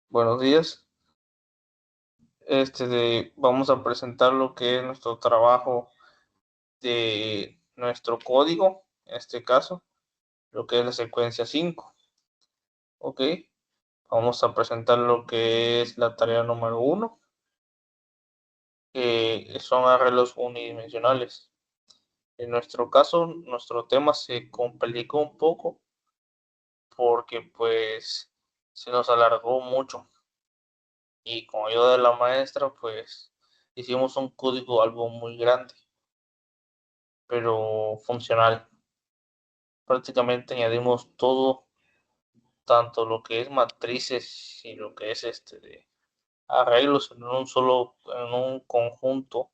Buenos días. Vamos a presentar lo que es nuestro trabajo de nuestro código, en este caso, lo que es la secuencia 5. Ok, vamos a presentar lo que es la tarea número 1, que son arreglos unidimensionales. En nuestro caso, nuestro tema se complicó un poco porque pues se nos alargó mucho y con ayuda de la maestra pues hicimos un código algo muy grande, pero funcional. Prácticamente añadimos todo, tanto lo que es matrices y lo que es de arreglos en un conjunto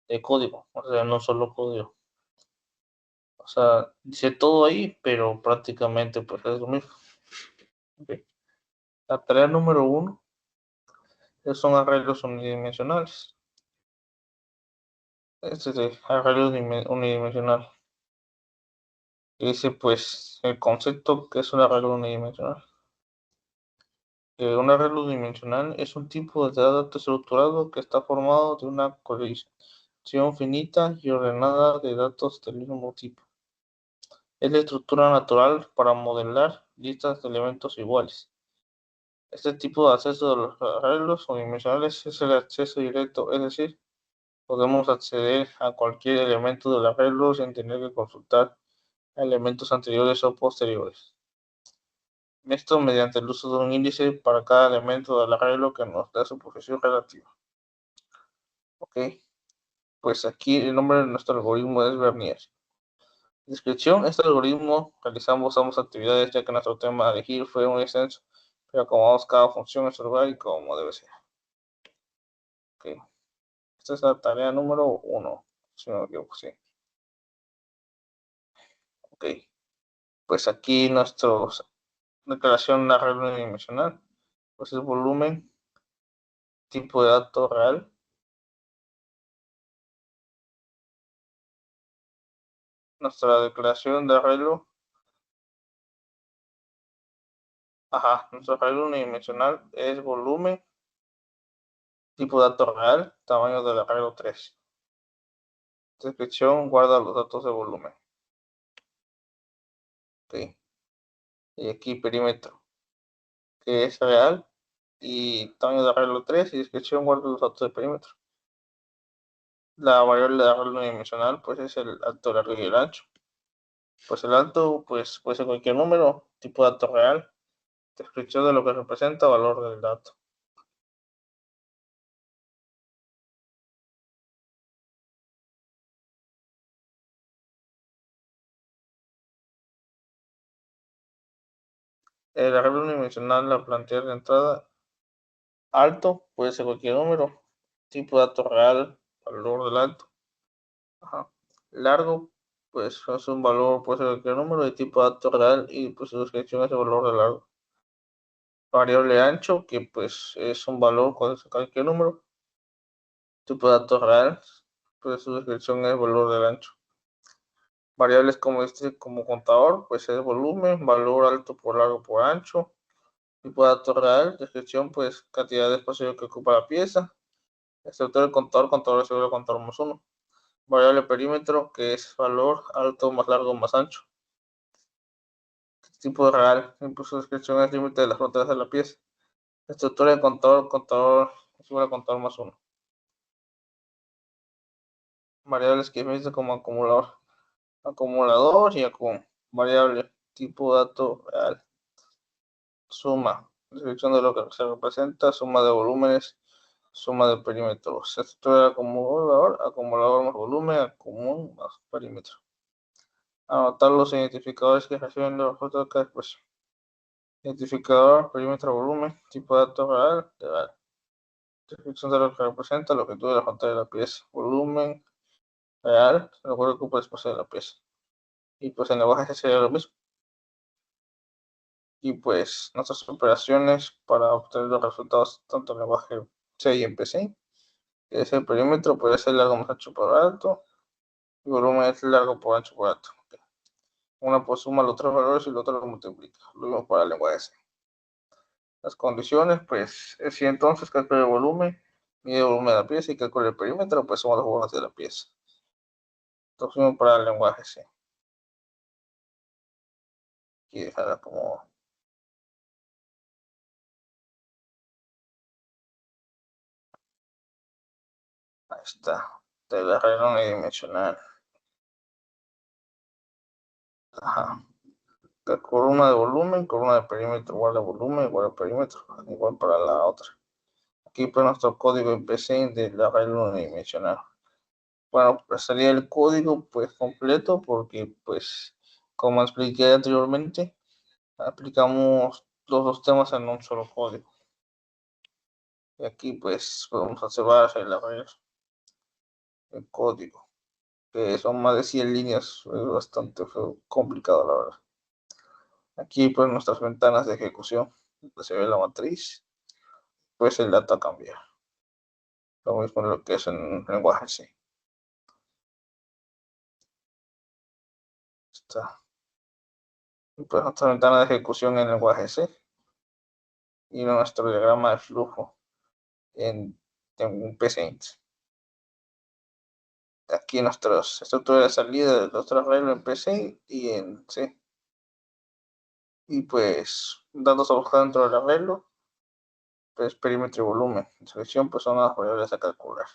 de código, o sea, en un solo código. O sea, dice todo ahí, pero prácticamente pues es lo mismo. Ok. La tarea número 1 son arreglos unidimensionales. Arreglos unidimensional. Dice pues el concepto que es un arreglo unidimensional. Un arreglo unidimensional es un tipo de dato estructurado que está formado de una colección finita y ordenada de datos del mismo tipo. Es la estructura natural para modelar listas de elementos iguales. Este tipo de acceso de los arreglos unidimensionales es el acceso directo, es decir, podemos acceder a cualquier elemento del arreglo sin tener que consultar elementos anteriores o posteriores. Esto mediante el uso de un índice para cada elemento del arreglo que nos da su posición relativa. Ok, pues aquí el nombre de nuestro algoritmo es Vernier. Descripción: este algoritmo realizamos ambas actividades ya que nuestro tema a elegir fue un extenso, pero acomodamos cada función en su lugar y como debe ser. Ok, esta es la tarea número 1, si no me equivoco, sí. Ok, pues aquí nuestra declaración de arreglo unidimensional, pues es volumen, tipo de dato real, nuestra declaración de arreglo. Nuestro arreglo unidimensional es volumen, tipo de dato real, tamaño del arreglo 3. Descripción: guarda los datos de volumen. Ok. Y aquí perímetro, que es real, y tamaño de arreglo 3 y descripción: guarda los datos de perímetro. La variable de arreglo unidimensional pues es el alto, largo y el ancho. Pues el alto pues puede ser cualquier número, tipo de dato real, descripción de lo que representa, valor del dato. El arreglo unidimensional la plantea de entrada. Alto puede ser cualquier número, tipo de dato real, valor del alto. Largo, pues es un valor, puede ser cualquier número de tipo de dato real y pues su descripción es el valor de largo. Variable ancho, que pues es un valor, puede ser cualquier número. Tipo de dato real, pues su descripción es el valor del ancho. Variables como como contador, pues es volumen, valor alto por largo por ancho. Tipo de dato real, descripción, pues cantidad de espacio que ocupa la pieza. Estructura del contador, contador seguro, contador más 1. Variable perímetro, que es valor alto más largo más ancho. Tipo real, impulso de descripción es límite de las fronteras de la pieza. Estructura de contador, contador seguro, contador más 1. Variables que me dicen como acumulador. Acumulador y variable tipo dato real. Suma, descripción de lo que se representa, suma de volúmenes, suma de perímetros. Estructura de acumulador, acumulador más volumen, acumul más perímetro. Anotar los identificadores que reciben los resultados de cada expresión. Identificador, perímetro, volumen, tipo de dato real, real. Descripción de lo que representa, longitud de la pantalla de la pieza, volumen real, lo que ocupa el espacio de la pieza. Y pues en lenguaje sería lo mismo. Y pues nuestras operaciones para obtener los resultados tanto en lenguaje C y en PC, que es el perímetro, puede ser largo más ancho por alto, y volumen es largo por ancho por alto. Una pues suma los tres valores y la otra lo multiplica. Lo mismo para el lenguaje C. las condiciones, pues si entonces calcula el volumen, mide el volumen de la pieza y calcula el perímetro, pues somos los jugadores de la pieza. Entonces para el lenguaje C. Y dejarla como... Ahí está. De la regla unidimensional. Ajá. La columna de volumen, columna de perímetro igual a volumen, igual a perímetro, igual para la otra. Aquí pues nuestro código IPC de la regla unidimensional. Bueno, pues sería el código pues completo porque pues como expliqué anteriormente, aplicamos los dos temas en un solo código. Y aquí pues podemos observar el código, que son más de 100 líneas, es bastante complicado la verdad. Aquí pues nuestras ventanas de ejecución, donde se ve la matriz, pues el dato cambia. Lo mismo lo que es en lenguaje C. Está. Y pues nuestra ventana de ejecución en lenguaje C y nuestro diagrama de flujo en un PCInt. Aquí nuestras estructuras de salida de los arreglos en PC y en C. Y pues datos a buscar dentro del arreglo, pues perímetro y volumen. En selección pues son las variables a calcular.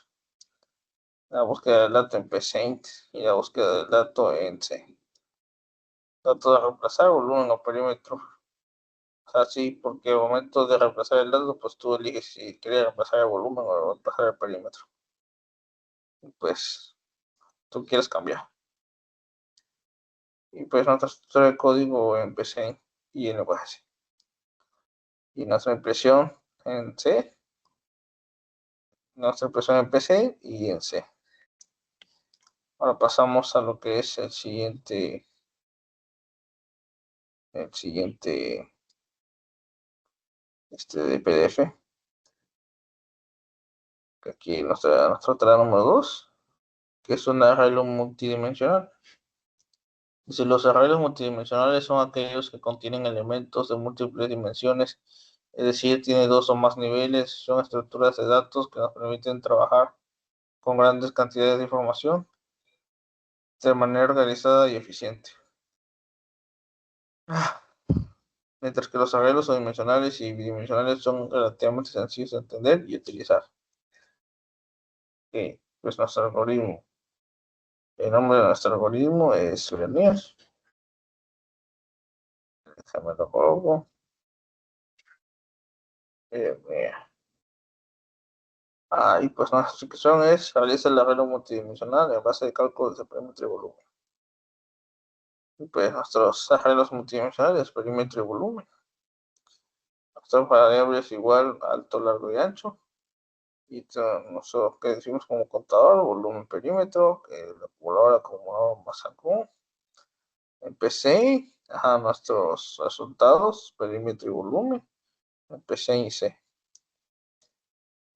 La búsqueda del dato en PCInt y la búsqueda del dato en C. Datos a reemplazar, volumen o perímetro. O sea, sí, porque al momento de reemplazar el dato, pues tú eliges si quieres reemplazar el volumen o reemplazar el perímetro. Y pues tú quieres cambiar. Y pues nuestra estructura de código en PC y en lenguaje C. Y nuestra impresión en C, nuestra impresión en PC y en C. Ahora pasamos a lo que es el siguiente de PDF. Que aquí nuestra tarea número 2, que es un arreglo multidimensional. Dice, los arreglos multidimensionales son aquellos que contienen elementos de múltiples dimensiones, es decir, tiene dos o más niveles, son estructuras de datos que nos permiten trabajar con grandes cantidades de información de manera organizada y eficiente. Mientras que los arreglos dimensionales y bidimensionales son relativamente sencillos de entender y utilizar. Okay, pues nuestro algoritmo. El nombre de nuestro algoritmo es Vernier. Déjame lo coloco. Y pues nuestra instrucción es realiza el arreglo multidimensional en base de cálculo de perímetro y volumen. Y pues nuestros arreglos multidimensionales, perímetro y volumen. Nuestras variables igual alto, largo y ancho. Y nosotros que decimos como contador, volumen, perímetro, que el acumulador masa común. Empecé a nuestros resultados, perímetro y volumen. Empecé y C.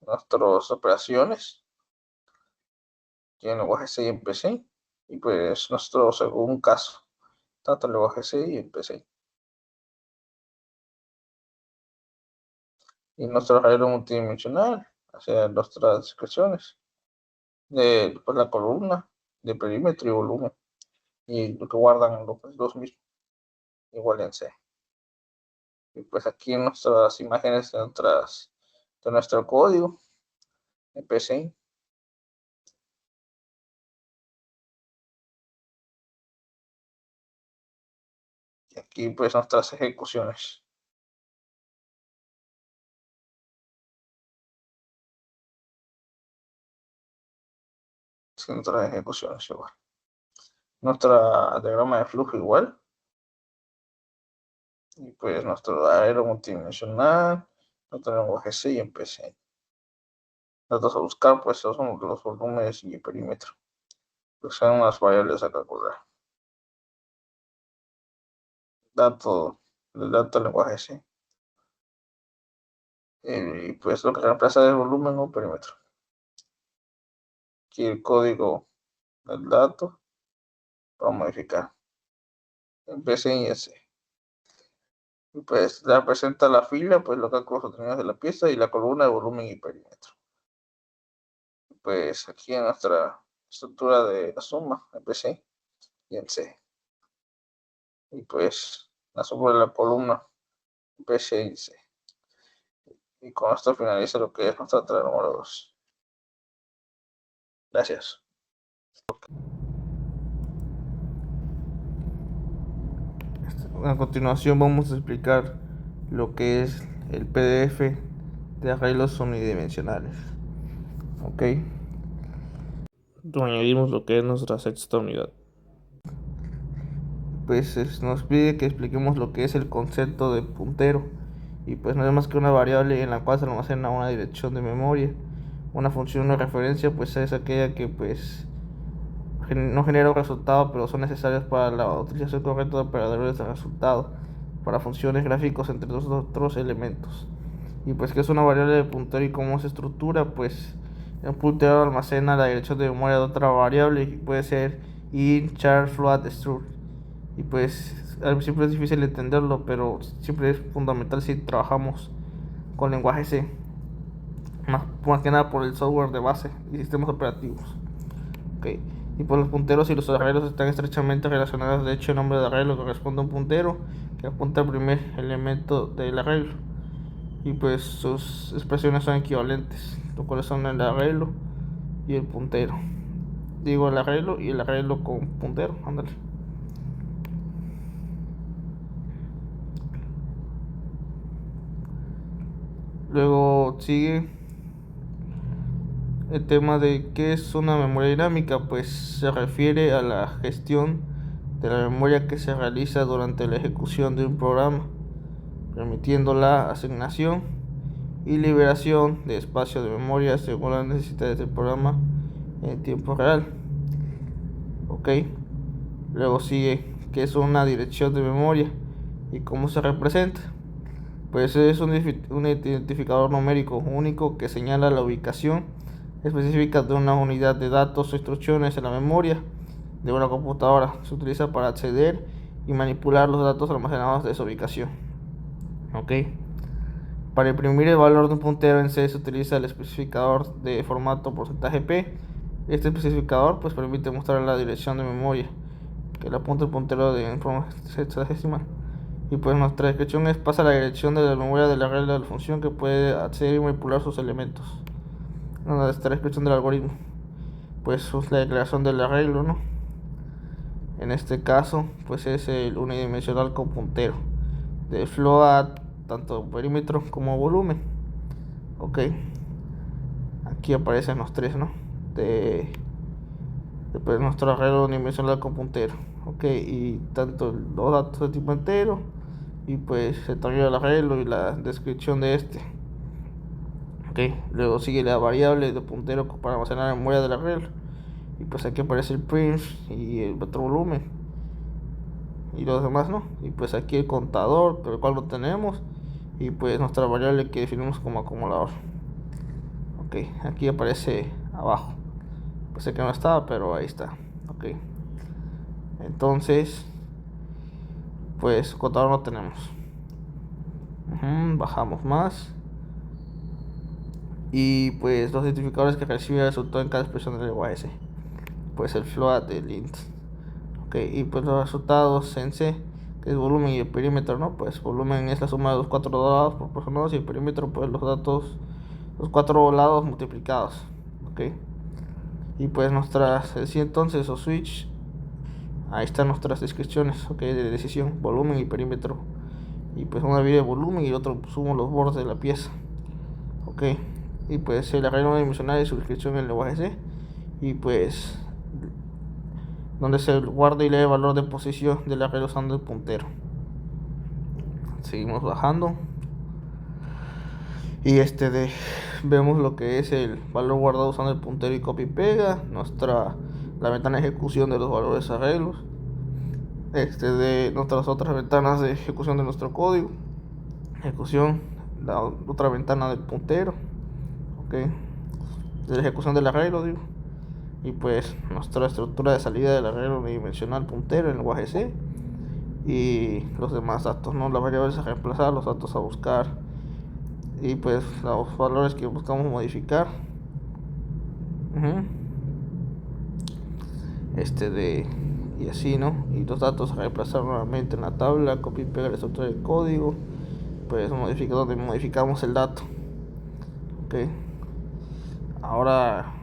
Nuestras operaciones, y en lenguaje C y empecé. Y pues nuestro según caso, tanto en lenguaje C y empecé. Y nuestro arreglo multidimensional, hacia nuestras expresiones de pues, la columna de perímetro y volumen. Y lo que guardan los mismos, igual en C. Y pues aquí nuestras imágenes de nuestro código en PC. Y aquí pues nuestras ejecuciones. Sí, nuestras ejecuciones igual. Nuestra diagrama de flujo igual. Y pues nuestro aero multidimensional, nuestro lenguaje C y en PC. Datos a buscar, pues esos son los volúmenes y el perímetro. Pues son las variables a calcular. El dato del lenguaje C. Y pues lo que reemplaza es volumen o perímetro. Aquí el código del dato para modificar. Empecé y ese. Y pues representa la fila, pues los cálculos obtenidos de la pieza, y la columna de volumen y perímetro. Pues aquí en nuestra estructura de la suma, en PC y en C. Y pues la suma de la columna, en PC y C. Y con esto finaliza lo que es nuestra tarea número 2. Gracias. A continuación vamos a explicar lo que es el PDF de arreglos unidimensionales. Ok. Añadimos lo que es nuestra sexta unidad. Pues nos pide que expliquemos lo que es el concepto de puntero. Y pues no es más que una variable en la cual se almacena una dirección de memoria. Una función de referencia pues es aquella que pues no genera un resultado, pero son necesarias para la utilización correcta de operadores de resultado, para funciones gráficos entre dos otros elementos. Y pues que es una variable de puntero y cómo se estructura, pues un puntero almacena la dirección de memoria de otra variable, que puede ser int, char, float, struct. Y pues al principio es difícil entenderlo, pero siempre es fundamental si trabajamos con lenguaje C, más que nada por el software de base y sistemas operativos. Okay. Y por los punteros y los arreglos están estrechamente relacionados. De hecho, el nombre de arreglo corresponde a un puntero que apunta al primer elemento del arreglo. Y pues sus expresiones son equivalentes, lo cual son el arreglo y el puntero. Digo el arreglo y el arreglo con puntero, ándale. Luego sigue el tema de qué es una memoria dinámica, pues se refiere a la gestión de la memoria que se realiza durante la ejecución de un programa, permitiendo la asignación y liberación de espacio de memoria según las necesidades del programa en tiempo real. Ok. Luego sigue qué es una dirección de memoria y cómo se representa. Pues es un identificador numérico único que señala la ubicación específica de una unidad de datos o instrucciones en la memoria de una computadora. Se utiliza para acceder y manipular los datos almacenados de esa ubicación. Ok. Para imprimir el valor de un puntero en C se utiliza el especificador de formato %p. Este especificador pues permite mostrar la dirección de memoria que le apunta el puntero de forma hexadecimal. Y pues nuestra descripción es pasa la dirección de la memoria de la regla de la función que puede acceder y manipular sus elementos. Nuestra descripción del algoritmo pues es la declaración del arreglo, ¿no? En este caso pues es el unidimensional con puntero de float, tanto perímetro como volumen. Ok, aquí aparecen los tres, ¿no? Después nuestro arreglo unidimensional con puntero. Ok, y tanto los datos de tipo entero y pues el tamaño del arreglo y la descripción de este. Ok, luego sigue la variable de puntero para almacenar la memoria del arreglo. Y pues aquí aparece el print y el otro volumen y los demás, ¿no? Y pues aquí el contador, el cual lo tenemos, y pues nuestra variable que definimos como acumulador. Ok, aquí aparece abajo. Pensé que no estaba, pero ahí está. Ok, entonces pues contador no tenemos. Bajamos más y pues los identificadores que recibe el resultado en cada expresión del lenguaje C, pues el float, el int. Ok, y pues los resultados en C, que es volumen y el perímetro, ¿no? Pues volumen es la suma de los cuatro lados proporcionados y el perímetro pues los datos, los cuatro lados multiplicados. Ok, y pues nuestras, sí, entonces o switch, ahí están nuestras descripciones, ok, de decisión, volumen y perímetro. Y pues una divide el volumen y el otro sumo los bordes de la pieza. Ok, y pues el arreglo dimensional y su descripción en el lenguaje C. Y pues donde se guarda y lee el valor de posición del arreglo usando el puntero. Seguimos bajando y vemos lo que es el valor guardado usando el puntero y copia y pega, la ventana de ejecución de los valores arreglos, de nuestras otras ventanas de ejecución de nuestro código, ejecución, la otra ventana del puntero, ok, de la ejecución del arreglo, digo, y pues nuestra estructura de salida del arreglo unidimensional puntero en el lenguaje C. y los demás datos, ¿no? Las variables a reemplazar, los datos a buscar y pues los valores que buscamos modificar. Uh-huh. Y así, ¿no? Y los datos a reemplazar nuevamente en la tabla, copia y pega la estructura del código, pues modifica donde modificamos el dato. Ok. Ahora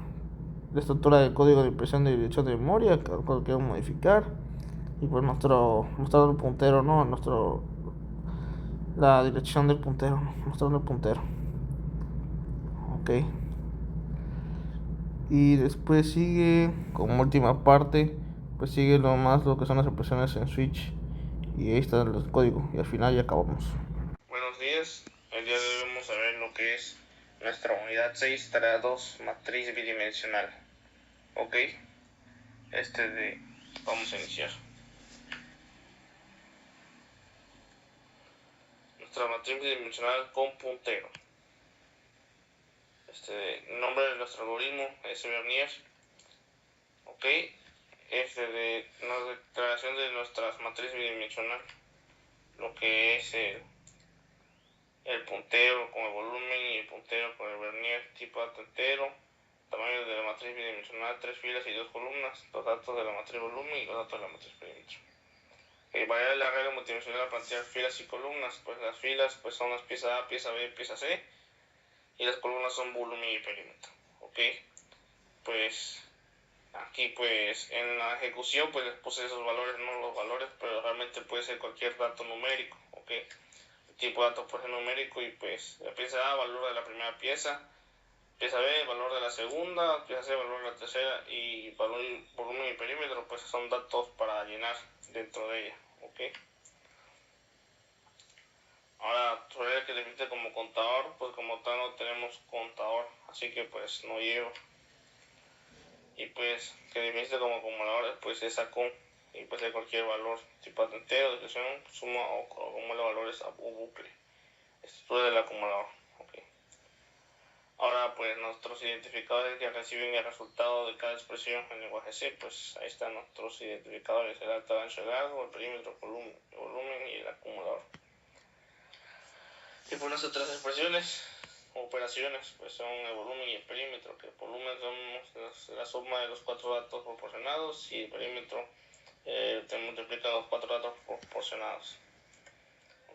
la estructura del código de impresión de dirección de memoria, que queremos modificar. Y pues mostrando el puntero, ¿no? La dirección del puntero, mostrando el puntero. Ok. Y después sigue, como última parte, pues sigue lo que son las expresiones en switch. Y ahí está el código. Y al final ya acabamos. Buenos días. El día de hoy vamos a ver lo que es nuestra unidad 6, tarea 2, matriz bidimensional. Ok. Vamos a iniciar. Nuestra matriz bidimensional con puntero. El nombre de nuestro algoritmo es Vernier. Ok. La declaración de nuestra matriz bidimensional. Lo que es el puntero con el volumen y el puntero con el Vernier tipo dato entero. Tamaño de la matriz bidimensional, 3 filas y 2 columnas. Los datos de la matriz volumen y los datos de la matriz perímetro. Variable la regla multidimensional para plantear filas y columnas. Pues las filas pues son las piezas A, pieza B, pieza C. Y las columnas son volumen y perímetro. Ok. Pues aquí pues en la ejecución pues les puse esos valores, no los valores, pero realmente puede ser cualquier dato numérico. Ok. El tipo de dato puede ser numérico y pues la pieza A, valor de la primera pieza. Pieza B, valor de la segunda, pieza C, valor de la tercera y volumen y perímetro, pues son datos para llenar dentro de ella, ¿ok? Ahora, sobre el que define como contador, pues como tal no tenemos contador, así que pues no llevo. Y pues que define como acumulador, pues es ACUM, y pues de cualquier valor, tipo entero, descripción, suma o acumula valores a bucle. Estructura del acumulador, ¿ok? Ahora pues nuestros identificadores que reciben el resultado de cada expresión en lenguaje C, pues ahí están nuestros identificadores, el alto, el ancho, el largo, el perímetro, el volumen y el acumulador. Y pues nuestras otras expresiones o operaciones pues son el volumen y el perímetro, que el volumen son la suma de los 4 datos proporcionados y el perímetro te multiplica los 4 datos proporcionados.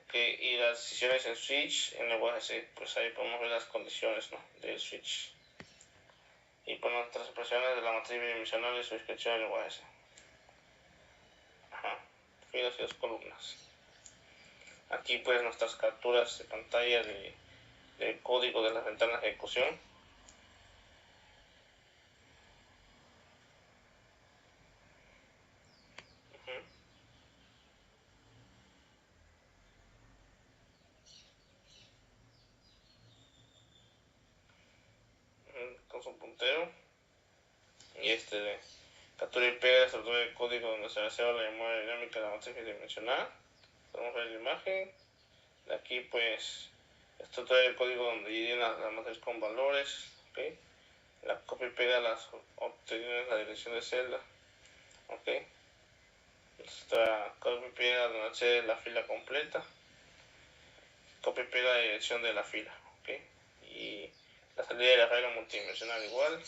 Okay, y las decisiones en switch en lenguaje C, pues ahí podemos ver las condiciones, ¿no?, del switch. Y por nuestras expresiones de la matriz bidimensional y su descripción en lenguaje C. Ajá. Filas y 2 columnas. Aquí pues nuestras capturas de pantalla de código de las ventanas de ejecución. Con su puntero. Y captura y pega, estructura de código donde se reserva la memoria dinámica de la matriz bidimensional. Podemos ver la imagen. De aquí pues estructura del código donde llena la matriz con valores. Okay. La copia y pega las obtenidas la dirección de celda. Okay. Nuestra copia y pega donde accede la fila completa. Copia y pega la dirección de la fila. Okay. Y la salida de la regla multidimensional igual.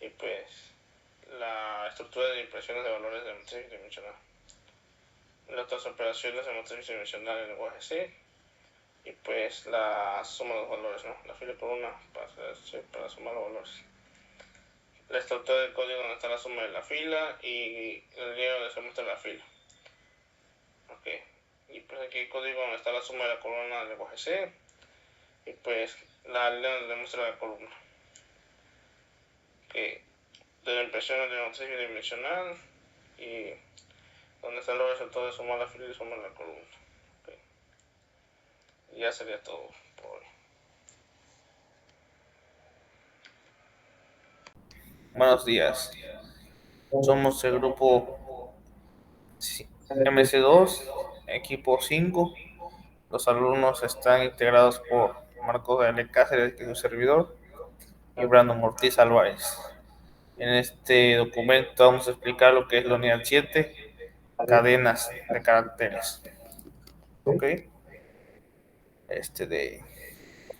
Y pues la estructura de impresiones de valores de matriz dimensional. Las otras operaciones de matriz dimensional en lenguaje C. Y pues la suma de los valores, ¿no? La fila por una para sumar los valores. La estructura del código donde está la suma de la fila y el línea donde se muestra la fila. Ok. Y pues aquí el código donde está la suma de la columna del lenguaje C. Y pues la línea donde muestra la columna. Ok. De la impresión de la matriz bidimensional y donde están los resultados de sumar la fila y sumar la columna. Okay. Y ya sería todo por hoy. Buenos días. Somos el grupo MC2, equipo 5. Los alumnos están integrados por Marcos L. Cáceres, que es su servidor, y Brandon Ortiz Álvarez. En este documento vamos a explicar lo que es la unidad 7, cadenas de caracteres. Ok,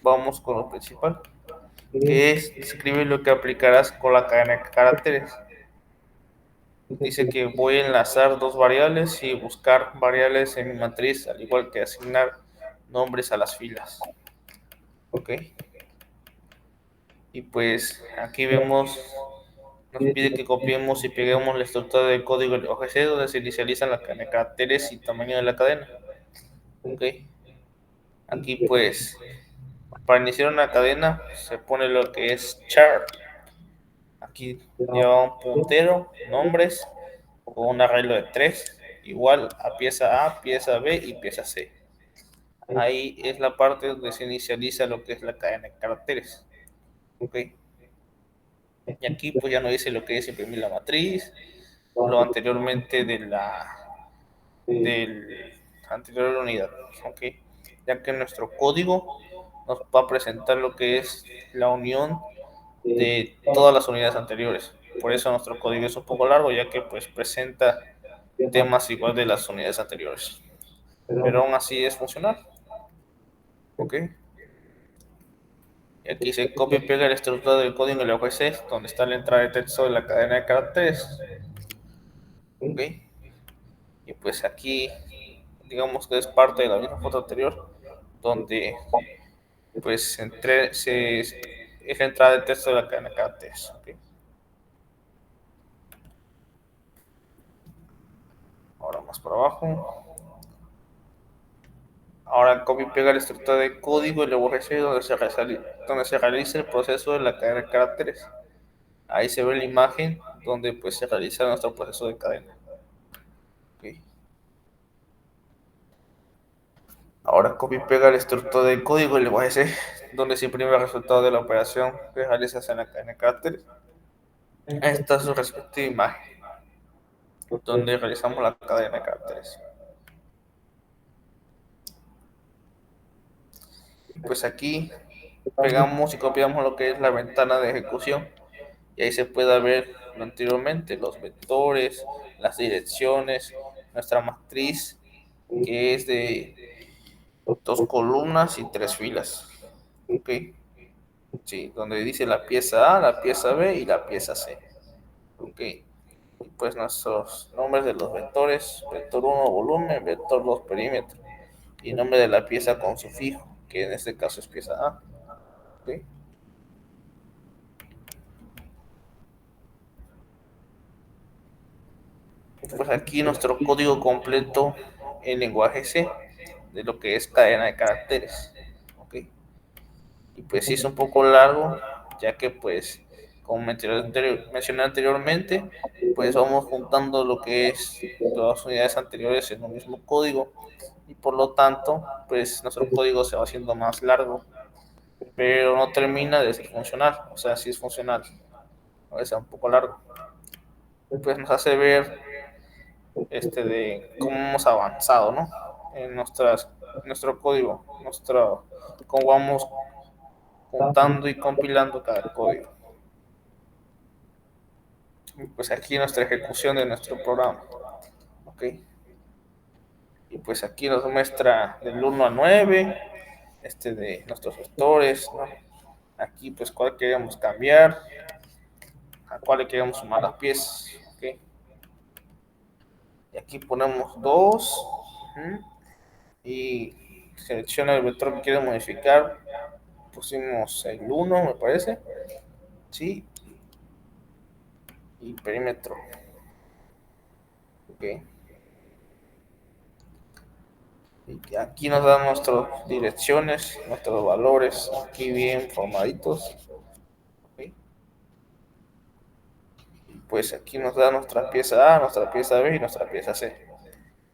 vamos con lo principal, que es describir lo que aplicarás con la cadena de caracteres. Dice que voy a enlazar dos variables y buscar variables en mi matriz, al igual que asignar nombres a las filas. Ok, y pues aquí vemos, nos pide que copiemos y peguemos la estructura del código del OGC donde se inicializan la cadena de caracteres y tamaño de la cadena. Ok, aquí pues para iniciar una cadena se pone lo que es char. Aquí lleva un puntero, nombres, con un arreglo de 3 igual a pieza A, pieza B y pieza C. Ahí es la parte donde se inicializa lo que es la cadena de caracteres. Ok, y aquí pues ya nos dice lo que es imprimir la matriz, lo anteriormente del anterior unidad. Ok, ya que nuestro código nos va a presentar lo que es la unión de todas las unidades anteriores. Por eso nuestro código es un poco largo, ya que pues presenta temas igual de las unidades anteriores. Pero aún así es funcional. Ok, y aquí se copia y pega la estructura del código en el OGC, donde está la entrada de texto de la cadena de caracteres. Ok, y pues aquí digamos que es parte de la misma foto anterior, donde pues es la entrada de texto de la cadena de caracteres. Ok, ahora más para abajo. Ahora copia y pega la estructura de código y luego recibe donde se realiza el proceso de la cadena de caracteres. Ahí se ve la imagen donde pues se realiza nuestro proceso de cadena. Okay. Ahora copia y pega la estructura de código y lenguaje C, donde se imprime el resultado de la operación que realizas en la cadena de caracteres. Esta es su respectiva imagen, donde realizamos la cadena de caracteres. Y pues aquí pegamos y copiamos lo que es la ventana de ejecución. Y ahí se puede ver lo anteriormente, los vectores, las direcciones, nuestra matriz, que es de dos columnas y tres filas. Ok, sí, donde dice la pieza A, la pieza B y la pieza C. Ok, y pues nuestros nombres de los vectores: vector 1 volumen, vector 2 perímetro, y nombre de la pieza con sufijo, que en este caso es pieza A. Ok, pues aquí nuestro código completo en lenguaje C de lo que es cadena de caracteres. Ok, y pues sí es un poco largo, ya que pues como mencioné anteriormente, pues vamos juntando lo que es todas las unidades anteriores en un mismo código, y por lo tanto pues nuestro código se va haciendo más largo, pero no termina de ser funcional. O sea, sí es funcional, a veces un poco largo. Pues nos hace ver de cómo hemos avanzado, ¿no? En nuestro código, cómo vamos juntando y compilando cada código. Y pues aquí nuestra ejecución de nuestro programa. Ok, y pues aquí nos muestra del 1 al 9, de nuestros vectores, ¿no? Aquí pues cuál queremos cambiar, a cuál le queremos sumar las piezas. Ok, y aquí ponemos 2 y selecciona el vector que quiere modificar. Pusimos el 1 me parece, sí, y perímetro. Ok, y aquí nos dan nuestras direcciones, nuestros valores aquí bien formaditos. Ok, pues aquí nos da nuestra pieza A, nuestra pieza B y nuestra pieza C.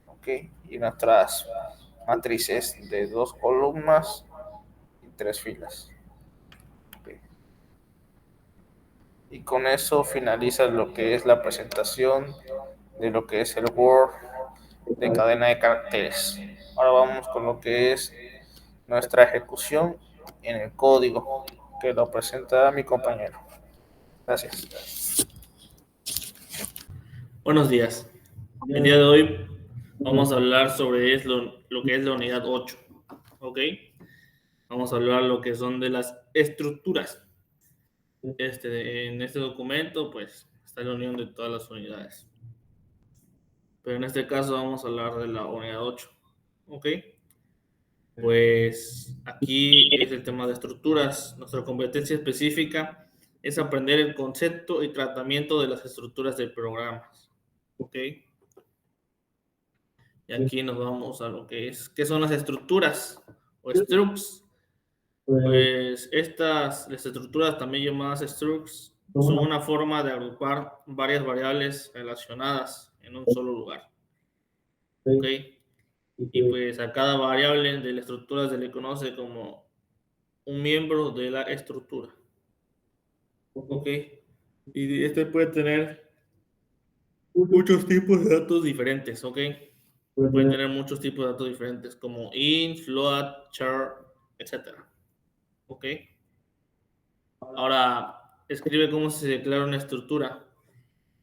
Ok, y nuestras matrices de dos columnas y tres filas. Ok, y con eso finaliza lo que es la presentación de lo que es el Word de cadena de caracteres. Ahora vamos con lo que es nuestra ejecución en el código, que lo presenta mi compañero. Gracias. Buenos días. El día de hoy vamos a hablar sobre lo que es la unidad 8, ¿ok? Vamos a hablar lo que son de las estructuras. En este documento, pues, está la unión de todas las unidades. Pero en este caso vamos a hablar de la unidad 8, ¿ok? Pues aquí es el tema de estructuras. Nuestra competencia específica es aprender el concepto y tratamiento de las estructuras de programas, ¿ok? Y aquí nos vamos a lo que es, ¿qué son las estructuras o structs? Pues las estructuras también llamadas structs, son una forma de agrupar varias variables relacionadas en un solo lugar, ¿ok? Y pues a cada variable de la estructura se le conoce como un miembro de la estructura, ¿ok? Y este puede tener muchos tipos de datos diferentes, ¿ok? Puede tener muchos tipos de datos diferentes como int, float, char, etcétera, ¿ok? Ahora, escribe cómo se declara una estructura.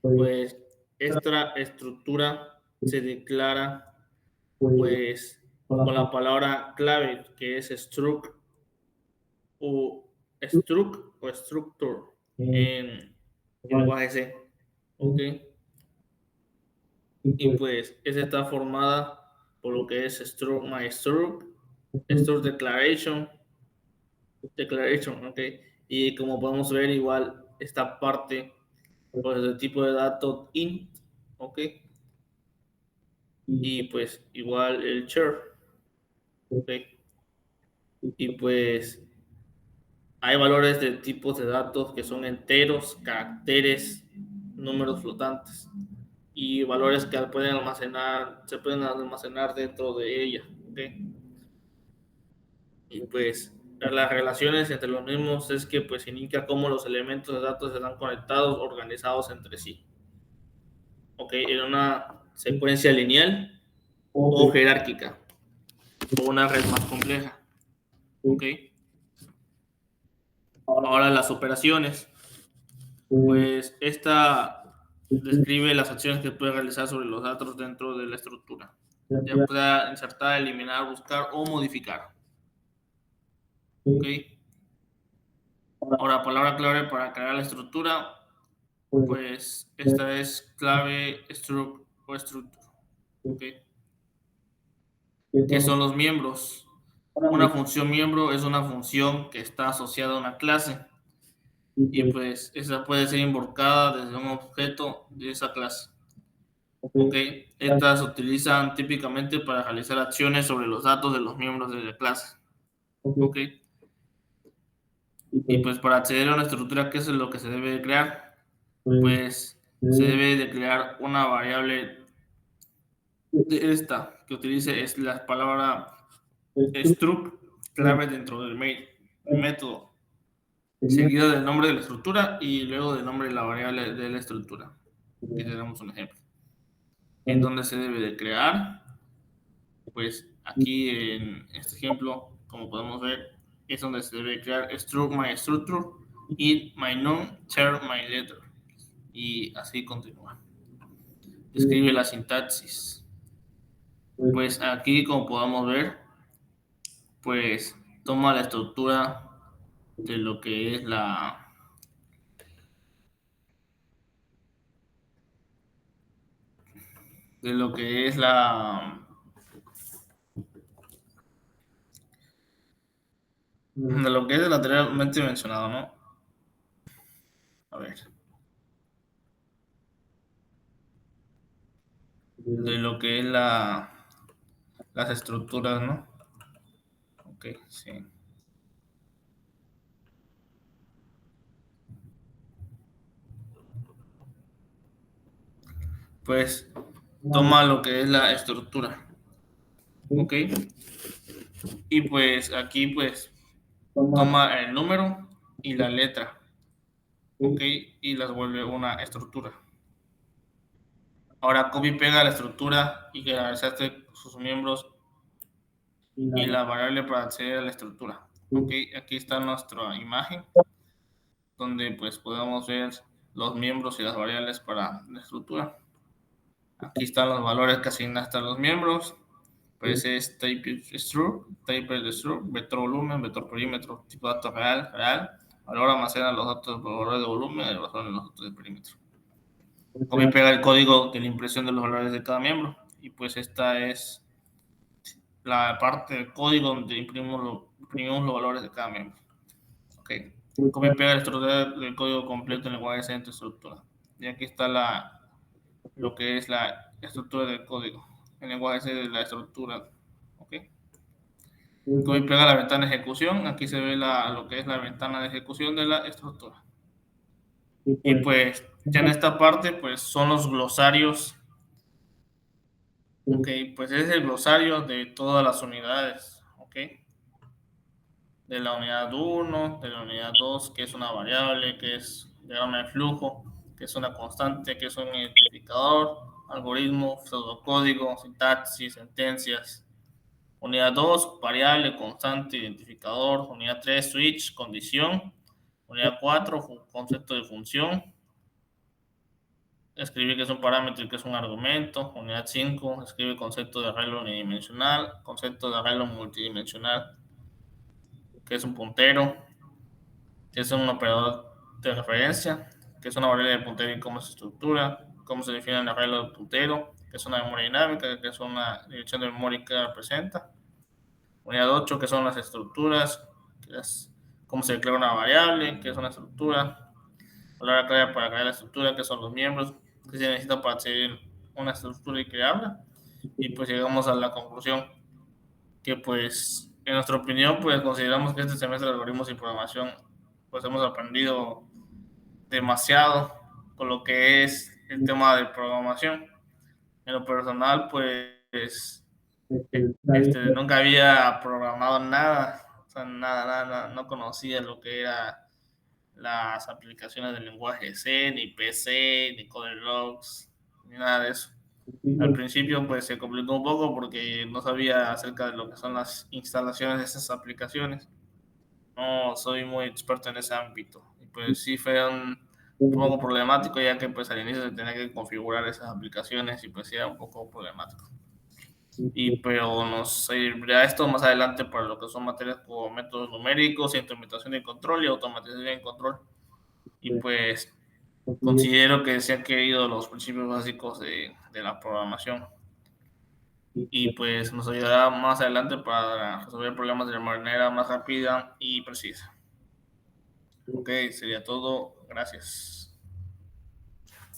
Pues esta estructura se declara pues con la palabra clave que es o structure en lenguaje C, ¿ok? Y pues esa está formada por lo que es struct my struct declaration, ¿ok? Y como podemos ver igual esta parte pues el tipo de dato int, ¿ok? Y pues igual el char, ¿ok? Y pues hay valores de tipos de datos que son enteros, caracteres, números flotantes y valores que se pueden almacenar dentro de ella, ¿ok? Y pues las relaciones entre los mismos es que pues indica cómo los elementos de datos están conectados, organizados entre sí, ¿ok? En una secuencia lineal o jerárquica o una red más compleja, ¿ok? Ahora las operaciones, pues esta describe las acciones que puede realizar sobre los datos dentro de la estructura. Ya pueda insertar, eliminar, buscar o modificar, ¿ok? Ahora, palabra clave para crear la estructura, pues esta es clave struct o structure, ¿ok? ¿Qué son los miembros? Una función miembro es una función que está asociada a una clase y pues esa puede ser invocada desde un objeto de esa clase. ¿Ok? Estas se utilizan típicamente para realizar acciones sobre los datos de los miembros de la clase. ¿Ok? Y pues para acceder a una estructura, ¿qué es lo que se debe de crear? Pues se debe de crear una variable de esta que utilice es la palabra struct clave dentro del método, seguido del nombre de la estructura y luego del nombre de la variable de la estructura. Aquí tenemos un ejemplo. En donde se debe de crear, pues aquí en este ejemplo, como podemos ver, es donde se debe crear struct my structure, int my num, char my letter. Y así continúa. Escribe la sintaxis. Pues aquí, como podemos ver, pues toma la estructura de lo que es de lo que es de lo que es el anteriormente mencionado, ¿no? A ver, de lo que es las estructuras, ¿no? Ok, sí. Pues toma lo que es la estructura, ¿ok? Y pues aquí pues toma el número y la letra, ¿ok? Y las vuelve una estructura. Ahora copy pega la estructura y que realizaste sus miembros y la variable para acceder a la estructura, ¿ok? Aquí está nuestra imagen donde pues podemos ver los miembros y las variables para la estructura. Aquí están los valores que asignaste a los miembros. Pues es type stru, type de stru, vector volumen, vector perímetro, tipo de datos real, real. Valor almacena los datos por valor de volumen y los datos de perímetro. Copia y pega el código de la impresión de los valores de cada miembro. Y pues esta es la parte del código donde imprimimos los valores de cada miembro. Ok. Copia y pega la estructura del código completo en lenguaje de estructura. Y aquí está lo que es la estructura del código. El lenguaje de la estructura. Ok. Copia y pega la ventana de ejecución. Aquí se ve lo que es la ventana de ejecución de la estructura. Y pues ya en esta parte pues son los glosarios. Ok, pues es el glosario de todas las unidades. Ok. De la unidad 1, de la unidad 2, que es una variable, que es diagrama de flujo, que es una constante, que es un identificador, algoritmo, pseudocódigo, sintaxis, sentencias. Unidad 2, variable, constante, identificador. Unidad 3, switch, condición. Unidad 4, concepto de función. Escribir que es un parámetro y que es un argumento. Unidad 5, escribe concepto de arreglo unidimensional, concepto de arreglo multidimensional, que es un puntero, que es un operador de referencia, que es una variable de puntero y cómo se estructura, cómo se define el arreglo del puntero, que es una memoria dinámica, que es una dirección de memoria que representa. Unidad 8, que son las estructuras, que es cómo se declara una variable, que es una estructura, palabra clave para crear la estructura, que son los miembros, que se necesitan para hacer una estructura y crearla. Y pues llegamos a la conclusión que pues en nuestra opinión pues consideramos que este semestre de algoritmos y programación pues hemos aprendido demasiado con lo que es el tema de programación. En lo personal pues nunca había programado nada, o sea, nada, no conocía lo que era las aplicaciones del lenguaje C, ni PC, ni CoderLogs, ni nada de eso. Al principio pues se complicó un poco porque no sabía acerca de lo que son las instalaciones de esas aplicaciones. No soy muy experto en ese ámbito. Y pues sí fue un poco problemático ya que pues al inicio se tenía que configurar esas aplicaciones y pues sí era un poco problemático. Y pero nos servirá esto más adelante para lo que son materias como métodos numéricos, instrumentación y control y automatización y control. Y pues considero que se han querido los principios básicos de la programación. Y pues nos ayudará más adelante para resolver problemas de manera más rápida y precisa. Ok, sería todo. Gracias.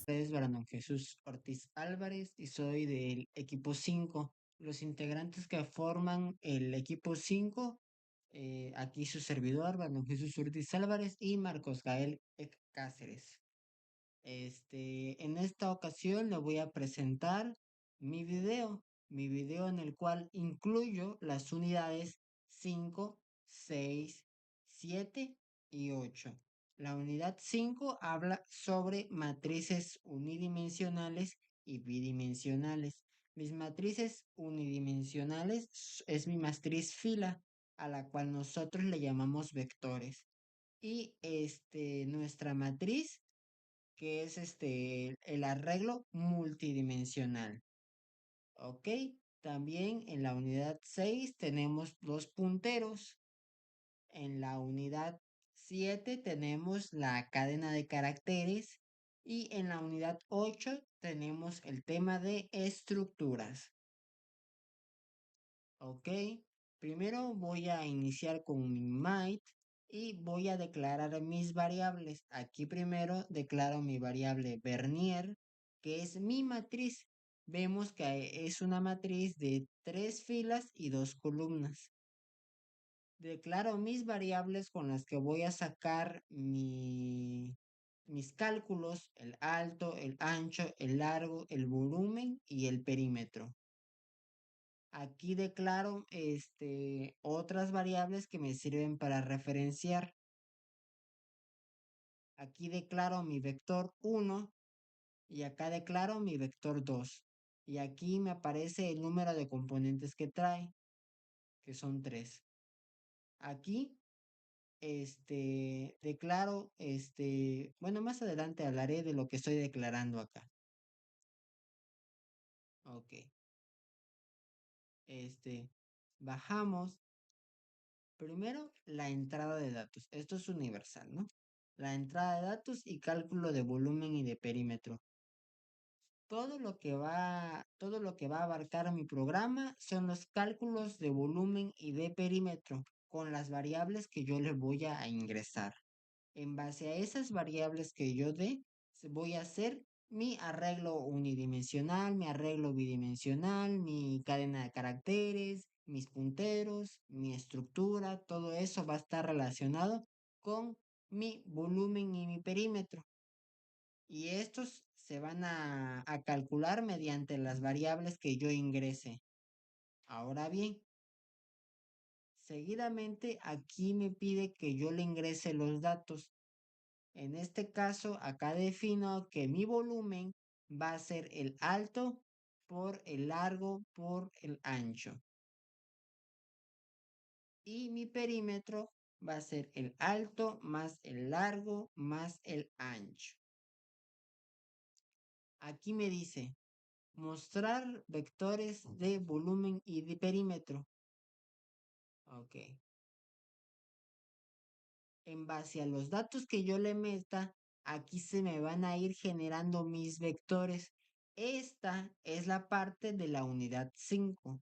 Es Brandon Jesús Ortiz Álvarez y soy del equipo 5. Los integrantes que forman el equipo 5, aquí su servidor, Brandon Jesús Ortiz Álvarez y Marcos Gael Cáceres. En esta ocasión le voy a presentar mi video en el cual incluyo las unidades 5, 6, 7 y 8. La unidad 5 habla sobre matrices unidimensionales y bidimensionales. Mis matrices unidimensionales es mi matriz fila, a la cual nosotros le llamamos vectores. Y nuestra matriz que es el arreglo multidimensional. Ok, también en la unidad 6 tenemos los punteros. En la unidad 7 tenemos la cadena de caracteres. Y en la unidad 8 tenemos el tema de estructuras. Ok, primero voy a iniciar con mi might y voy a declarar mis variables. Aquí primero declaro mi variable Vernier, que es mi matriz. Vemos que es una matriz de 3 filas y 2 columnas. Declaro mis variables con las que voy a sacar mis cálculos, el alto, el ancho, el largo, el volumen y el perímetro. Aquí declaro otras variables que me sirven para referenciar. Aquí declaro mi vector 1 y acá declaro mi vector 2. Y aquí me aparece el número de componentes que trae, que son 3. Aquí declaro, bueno, más adelante hablaré de lo que estoy declarando acá. Ok. Bajamos primero la entrada de datos. Esto es universal, ¿no? La entrada de datos y cálculo de volumen y de perímetro. Todo lo que va a abarcar mi programa son los cálculos de volumen y de perímetro con las variables que yo le voy a ingresar. En base a esas variables que yo dé, voy a hacer mi arreglo unidimensional, mi arreglo bidimensional, mi cadena de caracteres, mis punteros, mi estructura, todo eso va a estar relacionado con mi volumen y mi perímetro. Y estos se van a calcular mediante las variables que yo ingrese. Ahora bien, seguidamente aquí me pide que yo le ingrese los datos. En este caso, acá defino que mi volumen va a ser el alto por el largo por el ancho. Y mi perímetro va a ser el alto más el largo más el ancho. Aquí me dice mostrar vectores de volumen y de perímetro. Ok. En base a los datos que yo le meta, aquí se me van a ir generando mis vectores. Esta es la parte de la unidad 5.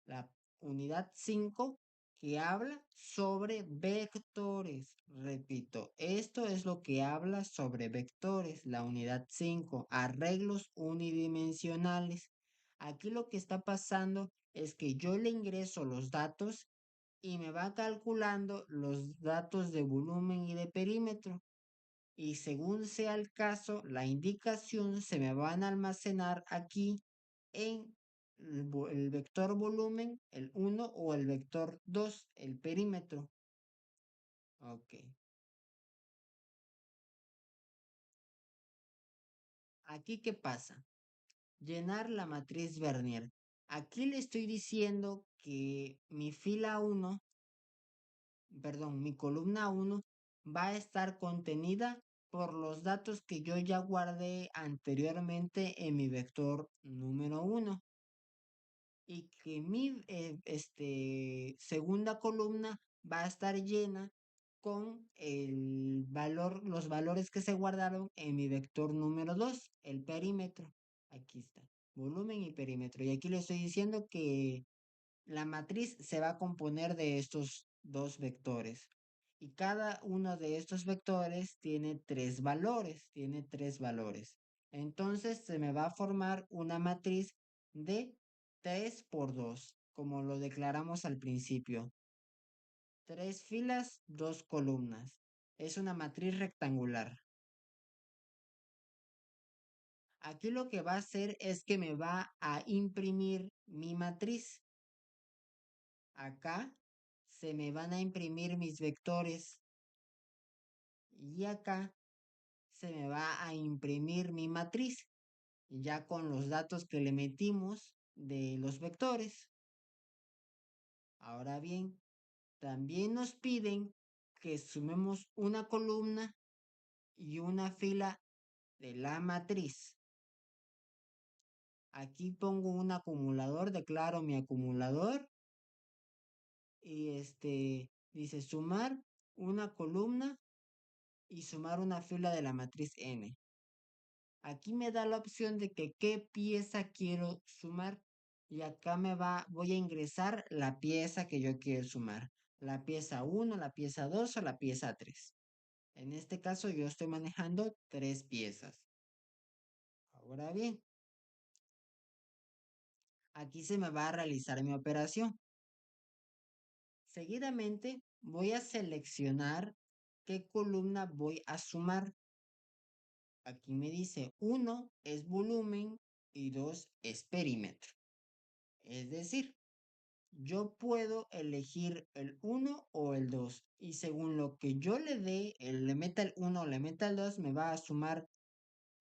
La unidad 5 que habla sobre vectores. Repito, esto es lo que habla sobre vectores, la unidad 5, arreglos unidimensionales. Aquí lo que está pasando es que yo le ingreso los datos y me va calculando los datos de volumen y de perímetro. Y según sea el caso, la indicación se me van a almacenar aquí en el vector volumen, el 1 o el vector 2, el perímetro. Ok. Aquí, ¿qué pasa? Llenar la matriz Vernier. Aquí le estoy diciendo que mi fila 1, perdón, mi columna 1 va a estar contenida por los datos que yo ya guardé anteriormente en mi vector número 1 y que mi segunda columna va a estar llena con los valores que se guardaron en mi vector número 2, el perímetro. Aquí está, volumen y perímetro. Y aquí le estoy diciendo que la matriz se va a componer de estos dos vectores. Y cada uno de estos vectores tiene tres valores. Entonces se me va a formar una matriz de 3 por 2, como lo declaramos al principio. Tres filas, dos columnas. Es una matriz rectangular. Aquí lo que va a hacer es que me va a imprimir mi matriz. Acá se me van a imprimir mis vectores y acá se me va a imprimir mi matriz, ya con los datos que le metimos de los vectores. Ahora bien, también nos piden que sumemos una columna y una fila de la matriz. Aquí pongo un acumulador, declaro mi acumulador y dice sumar una columna y sumar una fila de la matriz n. Aquí me da la opción de que qué pieza quiero sumar y acá voy a ingresar la pieza que yo quiero sumar. La pieza 1, la pieza 2 o la pieza 3. En este caso yo estoy manejando tres piezas. Ahora bien, aquí se me va a realizar mi operación. Seguidamente voy a seleccionar qué columna voy a sumar. Aquí me dice 1 es volumen y 2 es perímetro. Es decir, yo puedo elegir el 1 o el 2 y según lo que yo le dé, le meta el 1 o le meta el 2, me va a sumar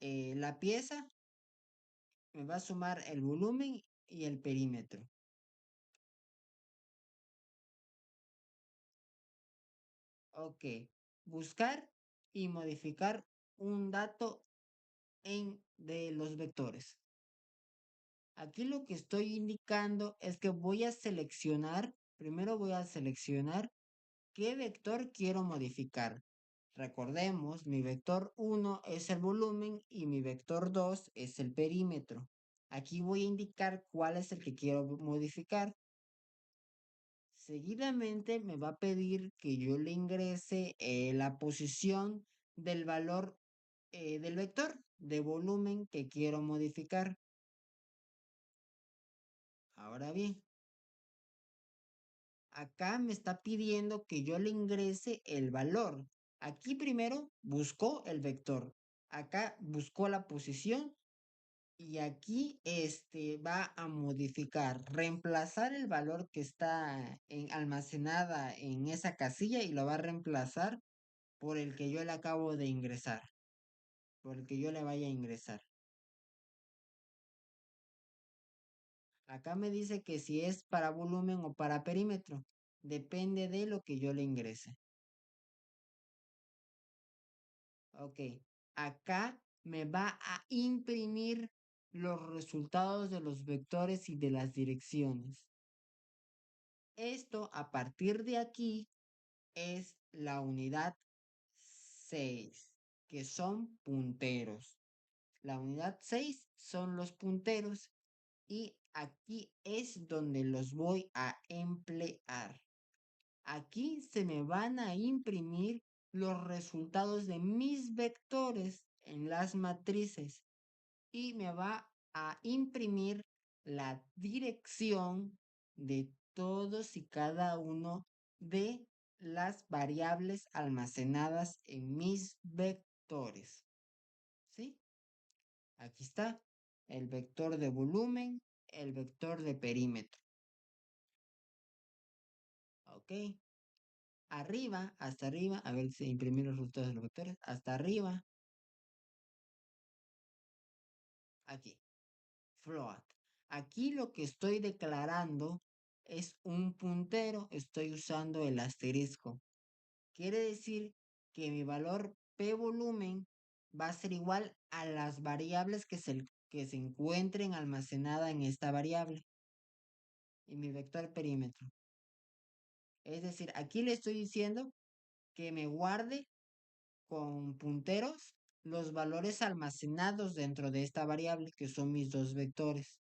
la pieza, me va a sumar el volumen y el perímetro. Ok, buscar y modificar un dato de los vectores. Aquí lo que estoy indicando es que primero voy a seleccionar qué vector quiero modificar. Recordemos, mi vector 1 es el volumen y mi vector 2 es el perímetro. Aquí voy a indicar cuál es el que quiero modificar. Seguidamente me va a pedir que yo le ingrese la posición del valor del vector de volumen que quiero modificar. Ahora bien, acá me está pidiendo que yo le ingrese el valor. Aquí primero buscó el vector. Acá buscó la posición y aquí va a modificar, reemplazar el valor que está almacenada en esa casilla y lo va a reemplazar por el que yo le acabo de ingresar, por el que yo le vaya a ingresar. Acá me dice que si es para volumen o para perímetro, depende de lo que yo le ingrese. Ok, acá me va a imprimir los resultados de los vectores y de las direcciones. Esto a partir de aquí es la unidad 6, que son punteros. La unidad 6 son los punteros y aquí es donde los voy a emplear. Aquí se me van a imprimir los resultados de mis vectores en las matrices y me va a imprimir la dirección de todos y cada uno de las variables almacenadas en mis vectores. ¿Sí? Aquí está el vector de volumen, el vector de perímetro. ¿Ok? Arriba, hasta arriba, a ver si imprimir los resultados de los vectores, hasta arriba, aquí, float. Aquí lo que estoy declarando es un puntero, estoy usando el asterisco. Quiere decir que mi valor P volumen va a ser igual a las variables que se encuentren almacenadas en esta variable y mi vector perímetro. Es decir, aquí le estoy diciendo que me guarde con punteros los valores almacenados dentro de esta variable, que son mis dos vectores,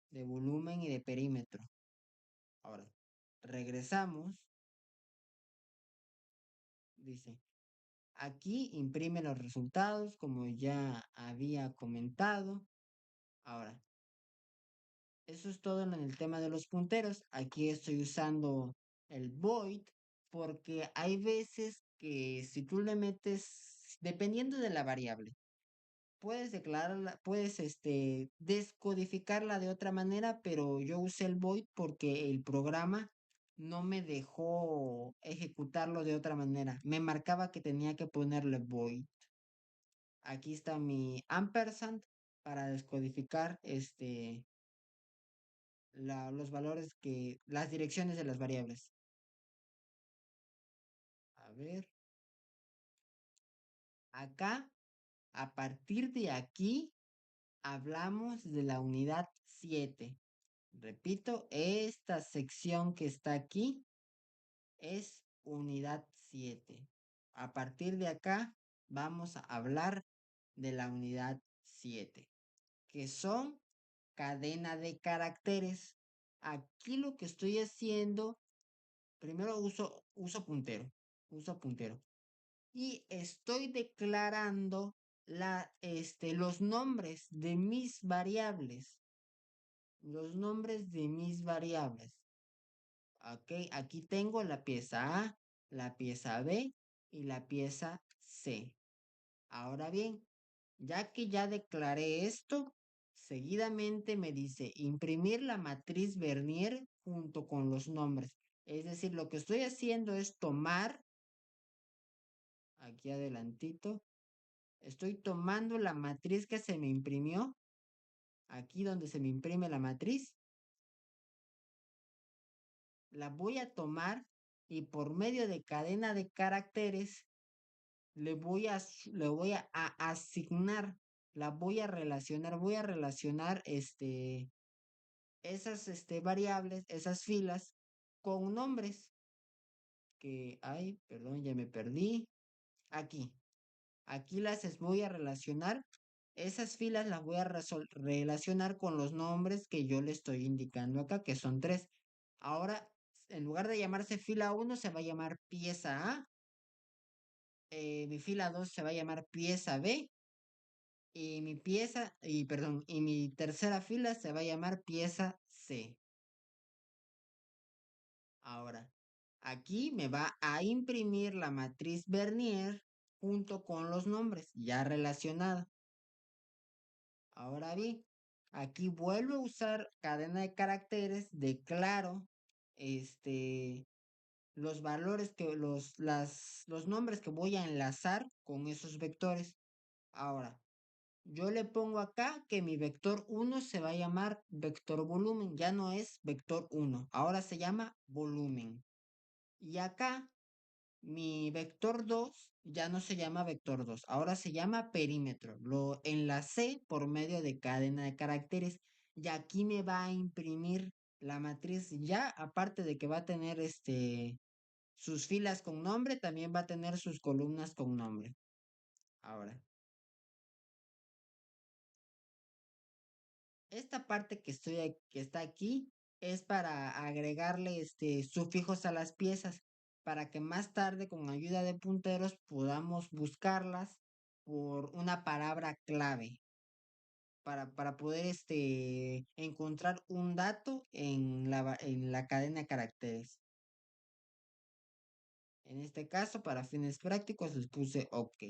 de volumen y de perímetro. Ahora, regresamos. Dice, aquí imprime los resultados, como ya había comentado. Ahora, eso es todo en el tema de los punteros. Aquí estoy usando el void porque hay veces que si tú le metes, dependiendo de la variable, puedes declararla, puedes descodificarla de otra manera, pero yo usé el void porque el programa no me dejó ejecutarlo de otra manera. Me marcaba que tenía que ponerle void. Aquí está mi ampersand para descodificar los valores las direcciones de las variables. A ver. Acá, a partir de aquí, hablamos de la unidad 7. Repito, esta sección que está aquí es unidad 7. A partir de acá vamos a hablar de la unidad 7, que son cadena de caracteres. Aquí lo que estoy haciendo, primero uso puntero, y estoy declarando los nombres de mis variables. Los nombres de mis variables. Ok, aquí tengo la pieza A, la pieza B y la pieza C. Ahora bien, ya que ya declaré esto, seguidamente me dice imprimir la matriz Vernier junto con los nombres. Es decir, lo que estoy haciendo es tomar, aquí adelantito, estoy tomando la matriz que se me imprimió, aquí donde se me imprime la matriz, la voy a tomar y por medio de cadena de caracteres le voy a asignar, la voy a relacionar esas variables, esas filas, con nombres que, ay, perdón, ya me perdí. Aquí, aquí voy a relacionar, esas filas las voy a relacionar con los nombres que yo le estoy indicando acá, que son tres. Ahora, en lugar de llamarse fila 1, se va a llamar pieza A. Mi fila 2 se va a llamar pieza B. Y mi tercera fila se va a llamar pieza C. Ahora, aquí me va a imprimir la matriz Vernier junto con los nombres ya relacionados. Ahora bien, aquí vuelvo a usar cadena de caracteres, declaro los valores los nombres que voy a enlazar con esos vectores. Ahora, yo le pongo acá que mi vector 1 se va a llamar vector volumen, ya no es vector 1, ahora se llama volumen. Y acá mi vector 2 ya no se llama vector 2, ahora se llama perímetro. Lo enlacé por medio de cadena de caracteres y aquí me va a imprimir la matriz ya, aparte de que va a tener sus filas con nombre, también va a tener sus columnas con nombre. Ahora, esta parte que está aquí es para agregarle sufijos a las piezas para que más tarde con ayuda de punteros podamos buscarlas por una palabra clave para poder encontrar un dato en en la cadena de caracteres. En este caso, para fines prácticos, les puse OK.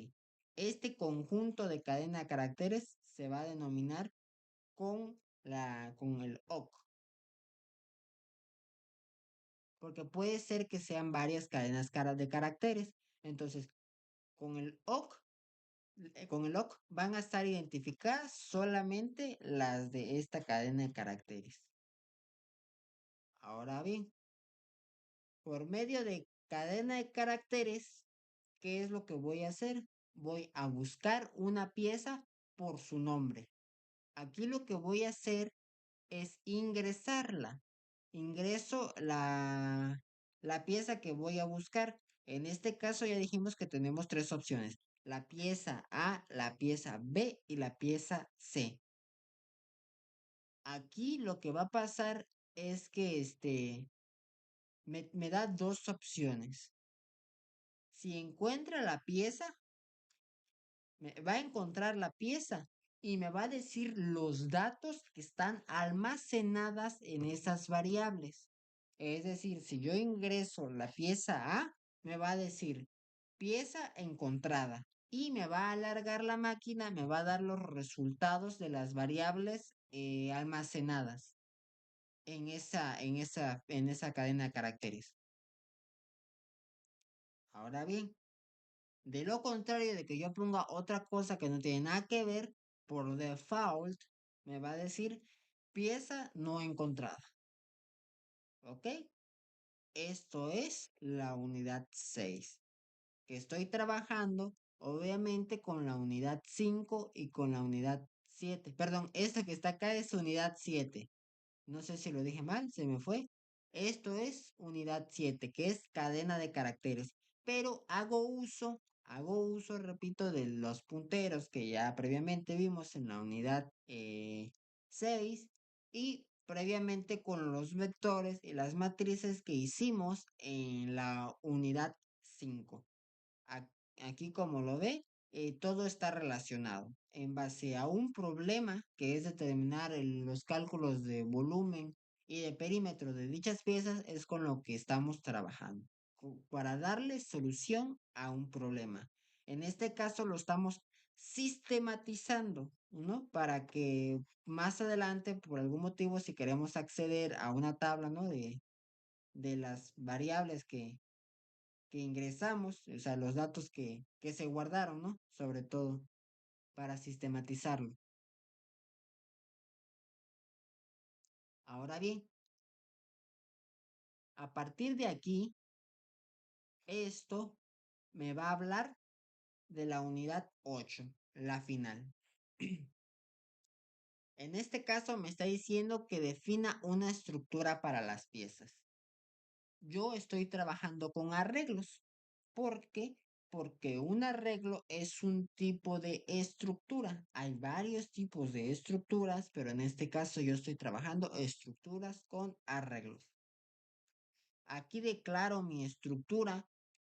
Este conjunto de cadena de caracteres se va a denominar con el OK. Porque puede ser que sean varias cadenas de caracteres. Entonces, con el OK, con el OK van a estar identificadas solamente las de esta cadena de caracteres. Ahora bien, por medio de cadena de caracteres, ¿qué es lo que voy a hacer? Voy a buscar una pieza por su nombre. Aquí lo que voy a hacer es ingresarla. Ingreso la pieza que voy a buscar. En este caso ya dijimos que tenemos tres opciones. La pieza A, la pieza B y la pieza C. Aquí lo que va a pasar es que me da dos opciones. Si encuentra la pieza, me va a encontrar la pieza y me va a decir los datos que están almacenadas en esas variables. Es decir, si yo ingreso la pieza A, me va a decir pieza encontrada y me va a alargar la máquina, me va a dar los resultados de las variables almacenadas en esa cadena de caracteres. Ahora bien, de lo contrario de que yo ponga otra cosa que no tiene nada que ver, por default me va a decir pieza no encontrada. ¿Ok? Esto es la unidad 6, que estoy trabajando obviamente con la unidad 5 y con la unidad 7. Perdón, esta que está acá es unidad 7. No sé si lo dije mal, se me fue. Esto es unidad 7, que es cadena de caracteres. Pero hago uso, repito, de los punteros que ya previamente vimos en la unidad 6 y previamente con los vectores y las matrices que hicimos en la unidad 5. Aquí, como lo ve, todo está relacionado en base a un problema que es determinar los cálculos de volumen y de perímetro de dichas piezas, es con lo que estamos trabajando para darle solución a un problema. En este caso lo estamos sistematizando, ¿no? Para que más adelante, por algún motivo, si queremos acceder a una tabla, ¿no? De las variables que ingresamos, o sea, los datos que se guardaron, ¿no? Sobre todo, para sistematizarlo. Ahora bien, a partir de aquí, esto me va a hablar de la unidad 8, la final. En este caso me está diciendo que defina una estructura para las piezas. Yo estoy trabajando con arreglos. ¿Por qué? Porque un arreglo es un tipo de estructura. Hay varios tipos de estructuras, pero en este caso yo estoy trabajando estructuras con arreglos. Aquí declaro mi estructura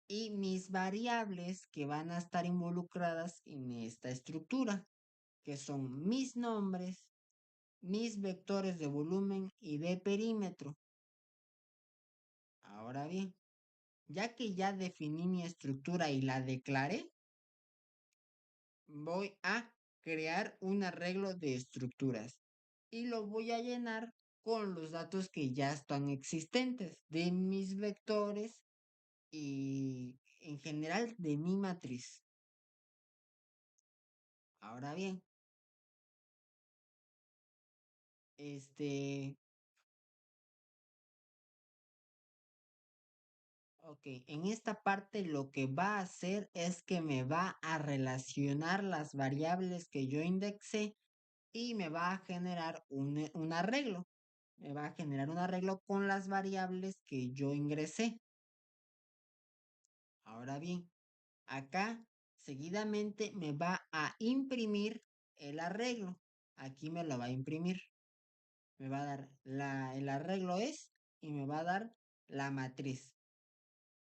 y mis variables que van a estar involucradas en esta estructura, que son mis nombres, mis vectores de volumen y de perímetro. Ahora bien, ya que ya definí mi estructura y la declaré, voy a crear un arreglo de estructuras y lo voy a llenar con los datos que ya están existentes de mis vectores y en general de mi matriz. Ahora bien, este, ok, en esta parte lo que va a hacer es que me va a relacionar las variables que yo indexé y me va a generar un arreglo. Me va a generar un arreglo con las variables que yo ingresé. Ahora bien, acá seguidamente me va a imprimir el arreglo. Aquí me lo va a imprimir. Me va a dar el arreglo es y me va a dar la matriz.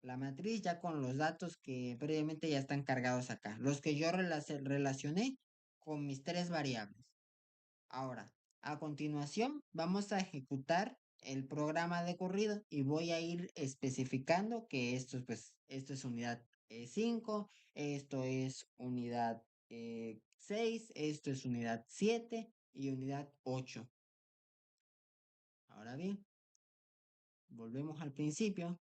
La matriz ya con los datos que previamente ya están cargados acá. Los que yo relacioné con mis tres variables. Ahora, a continuación, vamos a ejecutar el programa de corrido y voy a ir especificando que esto, pues, esto es unidad 5, esto es unidad 6, esto es unidad 7 y unidad 8. Ahora bien, volvemos al principio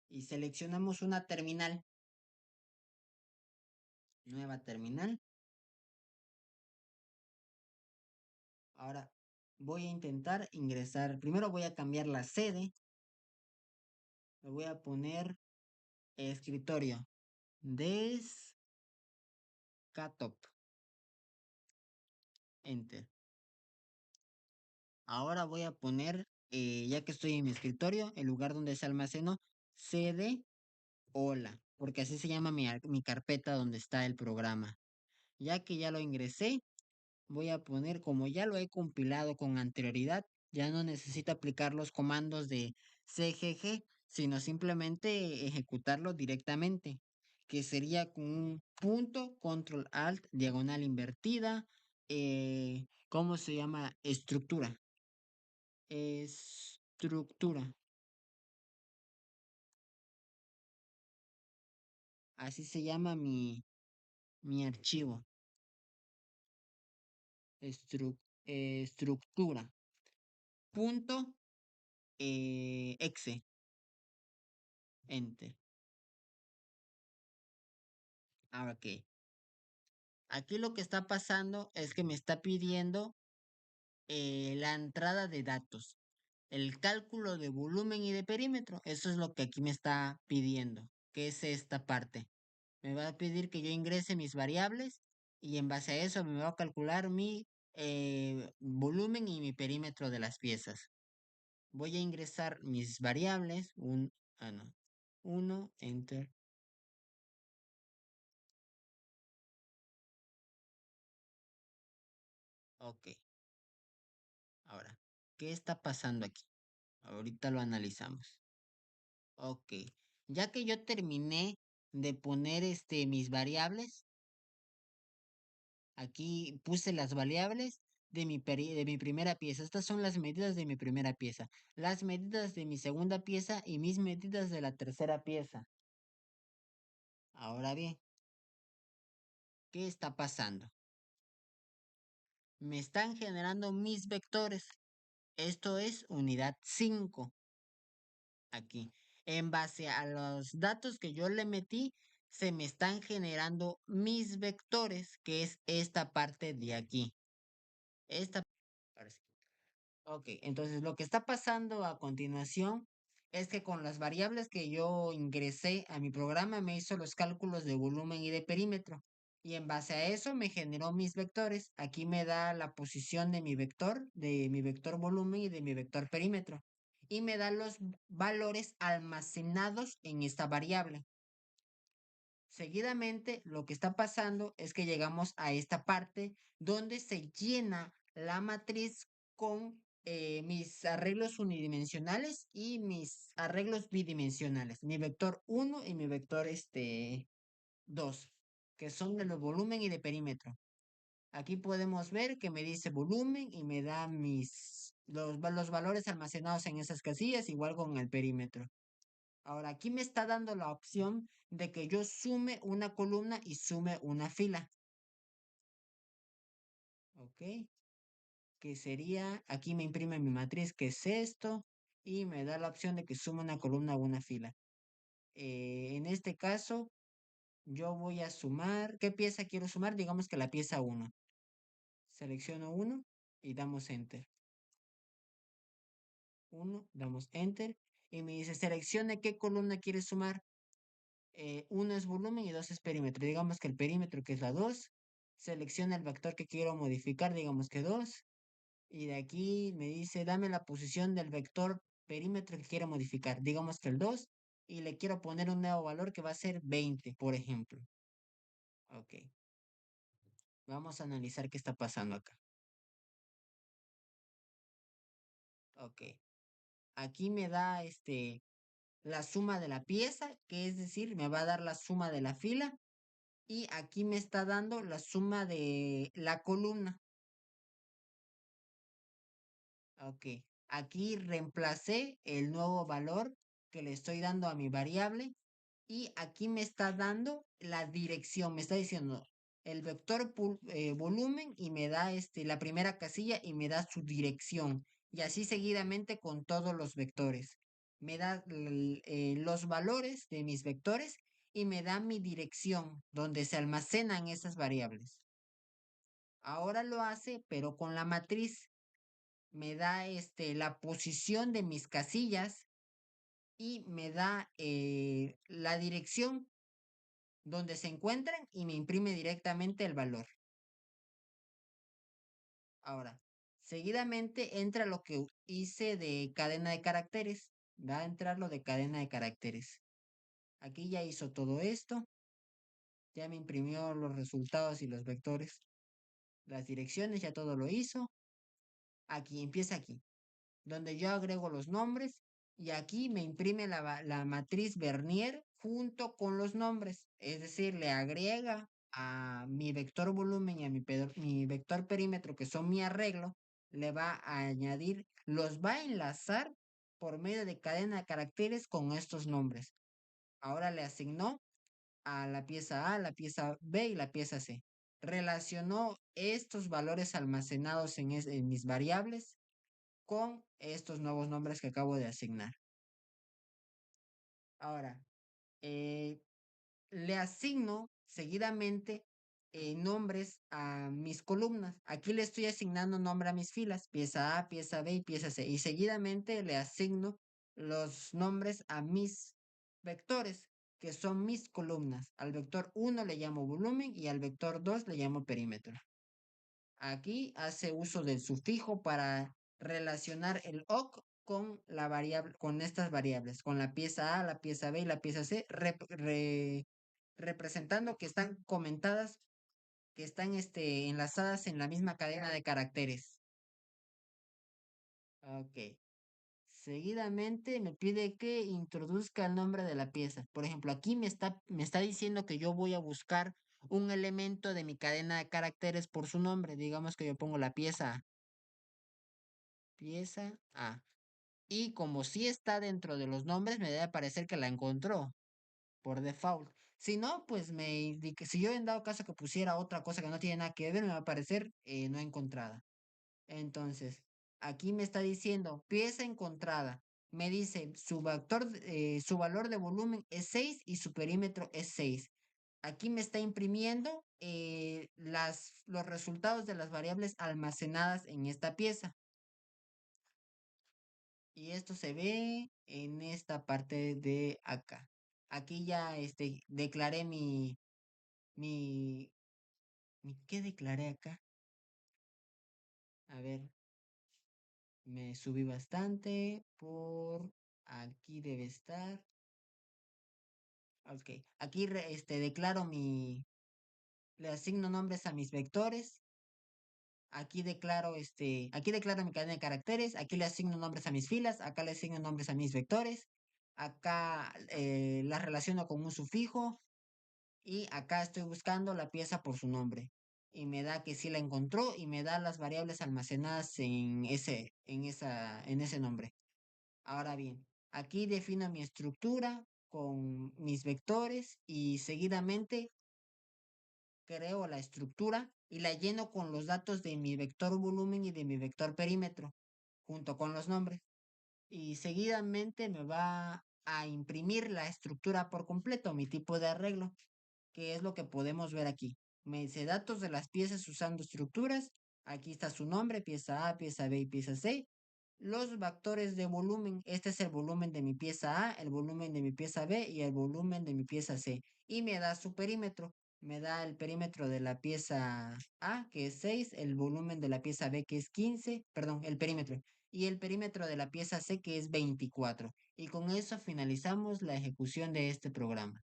y seleccionamos una terminal. Nueva terminal. Ahora voy a intentar ingresar. Primero voy a cambiar la sede. Le voy a poner escritorio. Desktop. Enter. Ahora voy a poner, ya que estoy en mi escritorio, el lugar donde se almacenó, CD hola, porque así se llama mi carpeta donde está el programa. Ya que ya lo ingresé, voy a poner, como ya lo he compilado con anterioridad, ya no necesito aplicar los comandos de CGG, sino simplemente ejecutarlo directamente, que sería con un punto, control alt, diagonal invertida, ¿cómo se llama? Estructura. Estructura. Así se llama mi archivo. Estructura. Punto exe. Enter. Ahora, ok. Aquí lo que está pasando es que me está pidiendo la entrada de datos, el cálculo de volumen y de perímetro. Eso es lo que aquí me está pidiendo, que es esta parte. Me va a pedir que yo ingrese mis variables y en base a eso me va a calcular mi volumen y mi perímetro de las piezas. Voy a ingresar mis variables, no, 1, enter. Ok, ahora, ¿qué está pasando aquí? Ahorita lo analizamos. Ok, ya que yo terminé de poner mis variables, aquí puse las variables de mi primera pieza. Estas son las medidas de mi primera pieza, las medidas de mi segunda pieza y mis medidas de la tercera pieza. Ahora bien, ¿qué está pasando? Me están generando mis vectores. Esto es unidad 5 aquí. En base a los datos que yo le metí, se me están generando mis vectores, que es esta parte de aquí. Esta. Ahora sí. Ok, entonces lo que está pasando a continuación es que con las variables que yo ingresé a mi programa me hizo los cálculos de volumen y de perímetro. Y en base a eso me generó mis vectores. Aquí me da la posición de mi vector volumen y de mi vector perímetro. Y me da los valores almacenados en esta variable. Seguidamente, lo que está pasando es que llegamos a esta parte donde se llena la matriz con mis arreglos unidimensionales y mis arreglos bidimensionales. Mi vector 1 y mi vector 2, que son de los volumen y de perímetro. Aquí podemos ver que me dice volumen y me da los valores almacenados en esas casillas, igual con el perímetro. Ahora, aquí me está dando la opción de que yo sume una columna y sume una fila. ¿Ok? Que sería, aquí me imprime mi matriz, que es esto, y me da la opción de que sume una columna o una fila. En este caso, yo voy a sumar, ¿qué pieza quiero sumar? Digamos que la pieza 1. Selecciono 1 y damos Enter. 1, damos Enter, y me dice, seleccione qué columna quiere sumar. 1 es volumen y 2 es perímetro. Digamos que el perímetro, que es la 2, selecciona el vector que quiero modificar, digamos que 2, y de aquí me dice, dame la posición del vector perímetro que quiero modificar, digamos que el 2, y le quiero poner un nuevo valor que va a ser 20, por ejemplo. Ok, vamos a analizar qué está pasando acá. Ok, aquí me da la suma de la pieza, que es decir, me va a dar la suma de la fila, y aquí me está dando la suma de la columna. Ok, aquí reemplacé el nuevo valor que le estoy dando a mi variable y aquí me está dando la dirección, me está diciendo el vector volumen y me da la primera casilla y me da su dirección y así seguidamente con todos los vectores. Me da los valores de mis vectores y me da mi dirección donde se almacenan esas variables. Ahora lo hace, pero con la matriz me da la posición de mis casillas y me da la dirección donde se encuentran y me imprime directamente el valor. Ahora, seguidamente entra lo que hice de cadena de caracteres. Va a entrar lo de cadena de caracteres. Aquí ya hizo todo esto. Ya me imprimió los resultados y los vectores. Las direcciones, ya todo lo hizo. Aquí, empieza aquí, donde yo agrego los nombres y aquí me imprime la matriz Vernier junto con los nombres. Es decir, le agrega a mi vector volumen y a mi vector perímetro, que son mi arreglo, le va a añadir, los va a enlazar por medio de cadena de caracteres con estos nombres. Ahora le asignó a la pieza A, la pieza B y la pieza C. Relacionó estos valores almacenados en mis variables con estos nuevos nombres que acabo de asignar. Ahora, eh, le asigno seguidamente nombres a mis columnas. Aquí le estoy asignando nombre a mis filas, pieza A, pieza B y pieza C. Y seguidamente le asigno los nombres a mis vectores, que son mis columnas. Al vector 1 le llamo volumen y al vector 2 le llamo perímetro. Aquí hace uso del sufijo para relacionar el OC con la variable, con estas variables, con la pieza A, la pieza B y la pieza C, representando que están comentadas, que están enlazadas en la misma cadena de caracteres. Ok. Seguidamente me pide que introduzca el nombre de la pieza. Por ejemplo, aquí me está diciendo que yo voy a buscar un elemento de mi cadena de caracteres por su nombre. Digamos que yo pongo la pieza A. Pieza A. Y como si está dentro de los nombres, me debe parecer que la encontró por default. Si no, pues si yo en dado caso que pusiera otra cosa que no tiene nada que ver, me va a aparecer no encontrada. Entonces, aquí me está diciendo pieza encontrada. Me dice su valor de volumen es 6 y su perímetro es 6. Aquí me está imprimiendo los resultados de las variables almacenadas en esta pieza. Y esto se ve en esta parte de acá. Aquí ya declaré mi ¿Qué declaré acá? A ver, me subí bastante por aquí debe estar. Ok, aquí declaro le asigno nombres a mis vectores. Aquí declaro mi cadena de caracteres. Aquí le asigno nombres a mis filas. Acá le asigno nombres a mis vectores. Acá las relaciono con un sufijo. Y acá estoy buscando la pieza por su nombre. Y me da que sí la encontró y me da las variables almacenadas en ese nombre. Ahora bien, aquí defino mi estructura con mis vectores y seguidamente creo la estructura y la lleno con los datos de mi vector volumen y de mi vector perímetro, junto con los nombres. Y seguidamente me va a imprimir la estructura por completo, mi tipo de arreglo, que es lo que podemos ver aquí. Me dice datos de las piezas usando estructuras. Aquí está su nombre, pieza A, pieza B y pieza C. Los vectores de volumen, este es el volumen de mi pieza A, el volumen de mi pieza B y el volumen de mi pieza C. Y me da su perímetro. Me da el perímetro de la pieza A, que es 6, el volumen de la pieza B, que es 15, perdón, el perímetro. Y el perímetro de la pieza C, que es 24. Y con eso finalizamos la ejecución de este programa.